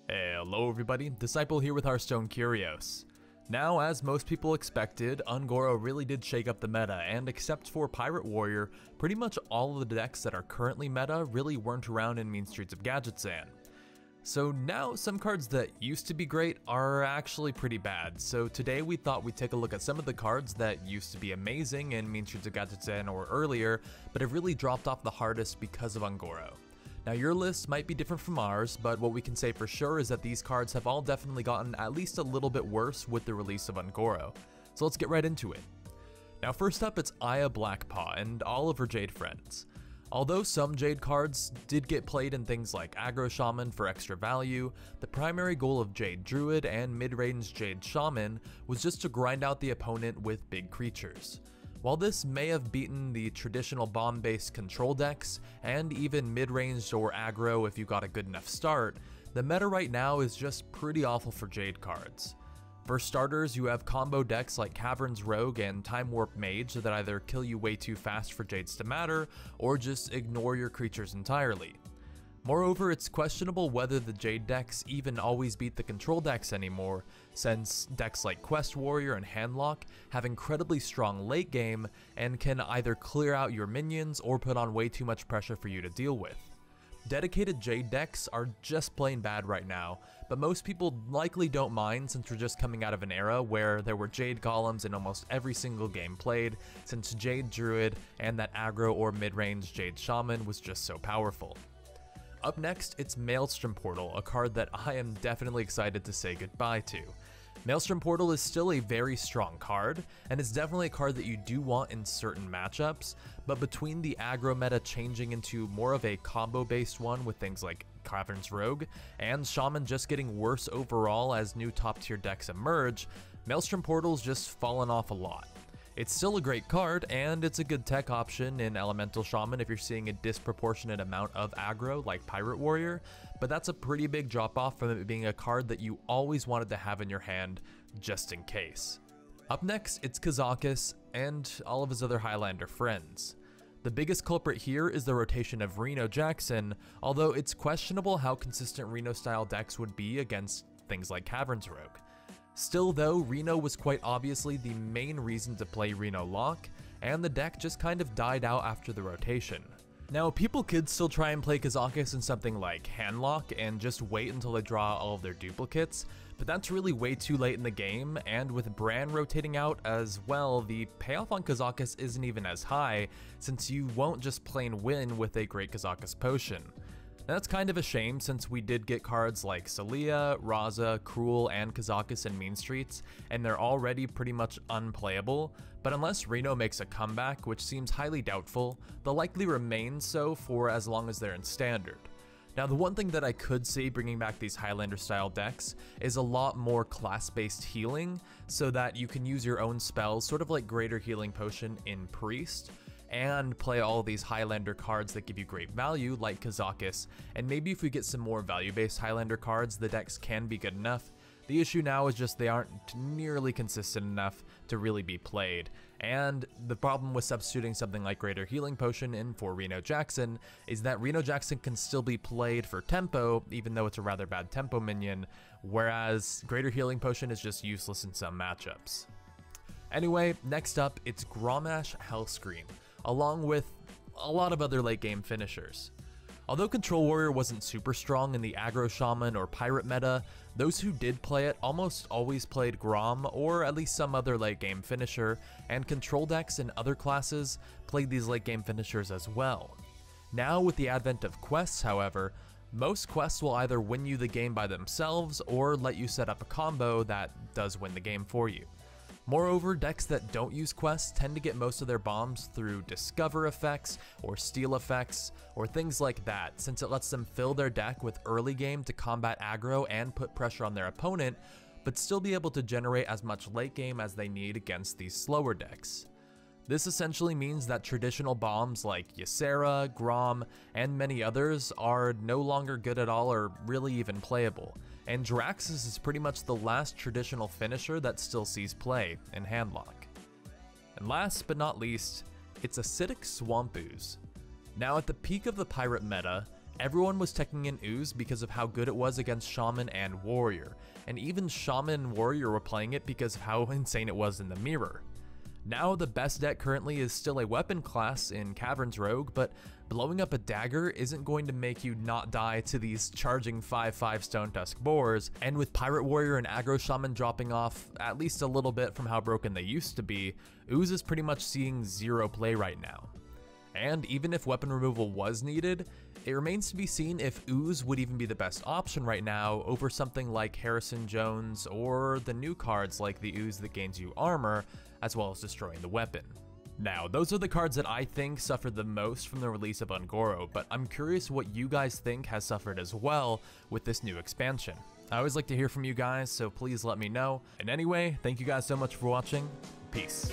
Hello everybody, Disciple here with Hearthstone Curios. Now, as most people expected, Un'Goro really did shake up the meta, and except for Pirate Warrior, pretty much all of the decks that are currently meta really weren't around in Mean Streets of Gadgetzan. So now, some cards that used to be great are actually pretty bad, so today we thought we'd take a look at some of the cards that used to be amazing in Mean Streets of Gadgetzan or earlier, but have really dropped off the hardest because of Un'Goro. Now your list might be different from ours, but what we can say for sure is that these cards have all definitely gotten at least a little bit worse with the release of Un'Goro. So let's get right into it. Now first up, it's Aya Blackpaw and all of her Jade friends. Although some Jade cards did get played in things like Aggro Shaman for extra value, the primary goal of Jade Druid and mid-range Jade Shaman was just to grind out the opponent with big creatures. While this may have beaten the traditional bomb-based control decks, and even mid-range or aggro if you got a good enough start, the meta right now is just pretty awful for Jade cards. For starters, you have combo decks like Caverns Rogue and Time Warp Mage that either kill you way too fast for Jades to matter, or just ignore your creatures entirely. Moreover, it's questionable whether the Jade decks even always beat the control decks anymore, since decks like Quest Warrior and Handlock have incredibly strong late game and can either clear out your minions or put on way too much pressure for you to deal with. Dedicated Jade decks are just plain bad right now, but most people likely don't mind since we're just coming out of an era where there were Jade golems in almost every single game played, since Jade Druid and that aggro or mid-range Jade Shaman was just so powerful. Up next, it's Maelstrom Portal, a card that I am definitely excited to say goodbye to. Maelstrom Portal is still a very strong card, and it's definitely a card that you do want in certain matchups, but between the aggro meta changing into more of a combo-based one with things like Caverns Rogue, and Shaman just getting worse overall as new top-tier decks emerge, Maelstrom Portal's just fallen off a lot. It's still a great card, and it's a good tech option in Elemental Shaman if you're seeing a disproportionate amount of aggro like Pirate Warrior, but that's a pretty big drop off from it being a card that you always wanted to have in your hand just in case. Up next, it's Kazakus and all of his other Highlander friends. The biggest culprit here is the rotation of Reno Jackson, although it's questionable how consistent Reno style decks would be against things like Caverns Rogue. Still though, Reno was quite obviously the main reason to play Reno Lock, and the deck just kind of died out after the rotation. Now, people could still try and play Kazakus in something like Handlock and just wait until they draw all of their duplicates, but that's really way too late in the game, and with Bran rotating out as well, the payoff on Kazakus isn't even as high, since you won't just plain win with a great Kazakus potion. Now, that's kind of a shame since we did get cards like Celia, Raza, Cruel, and Kazakus in Mean Streets, and they're already pretty much unplayable, but unless Reno makes a comeback, which seems highly doubtful, they'll likely remain so for as long as they're in Standard. Now, the one thing that I could see bringing back these Highlander style decks is a lot more class-based healing, so that you can use your own spells, sort of like Greater Healing Potion in Priest, and play all these Highlander cards that give you great value like Kazakus, and maybe if we get some more value-based Highlander cards, the decks can be good enough. The issue now is just they aren't nearly consistent enough to really be played, and the problem with substituting something like Greater Healing Potion in for Reno Jackson is that Reno Jackson can still be played for tempo, even though it's a rather bad tempo minion, whereas Greater Healing Potion is just useless in some matchups. Anyway, next up, it's Grommash Hellscream, along with a lot of other late game finishers. Although Control Warrior wasn't super strong in the Aggro Shaman or Pirate meta, those who did play it almost always played Grom or at least some other late game finisher, and control decks in other classes played these late game finishers as well. Now with the advent of quests, however, most quests will either win you the game by themselves or let you set up a combo that does win the game for you. Moreover, decks that don't use quests tend to get most of their bombs through discover effects or steal effects or things like that, since it lets them fill their deck with early game to combat aggro and put pressure on their opponent, but still be able to generate as much late game as they need against these slower decks. This essentially means that traditional bombs like Ysera, Grom, and many others are no longer good at all or really even playable, and Jiraxxus is pretty much the last traditional finisher that still sees play in Handlock. And last but not least, it's Acidic Swamp Ooze. Now at the peak of the pirate meta, Everyone was teching in Ooze because of how good it was against Shaman and Warrior, and even Shaman and Warrior were playing it because of how insane it was in the mirror. Now the best deck currently is still a weapon class in Cavern's Rogue, but blowing up a dagger isn't going to make you not die to these charging 5/5 Stone Tusk boars, and with Pirate Warrior and Aggro Shaman dropping off at least a little bit from how broken they used to be, Ooze is pretty much seeing zero play right now. And even if weapon removal was needed, it remains to be seen if Ooze would even be the best option right now over something like Harrison Jones or the new cards like the Ooze that gains you armor, as well as destroying the weapon. Now, those are the cards that I think suffered the most from the release of Ungoro, but I'm curious what you guys think has suffered as well with this new expansion. I always like to hear from you guys, so please let me know. And anyway, thank you guys so much for watching. Peace.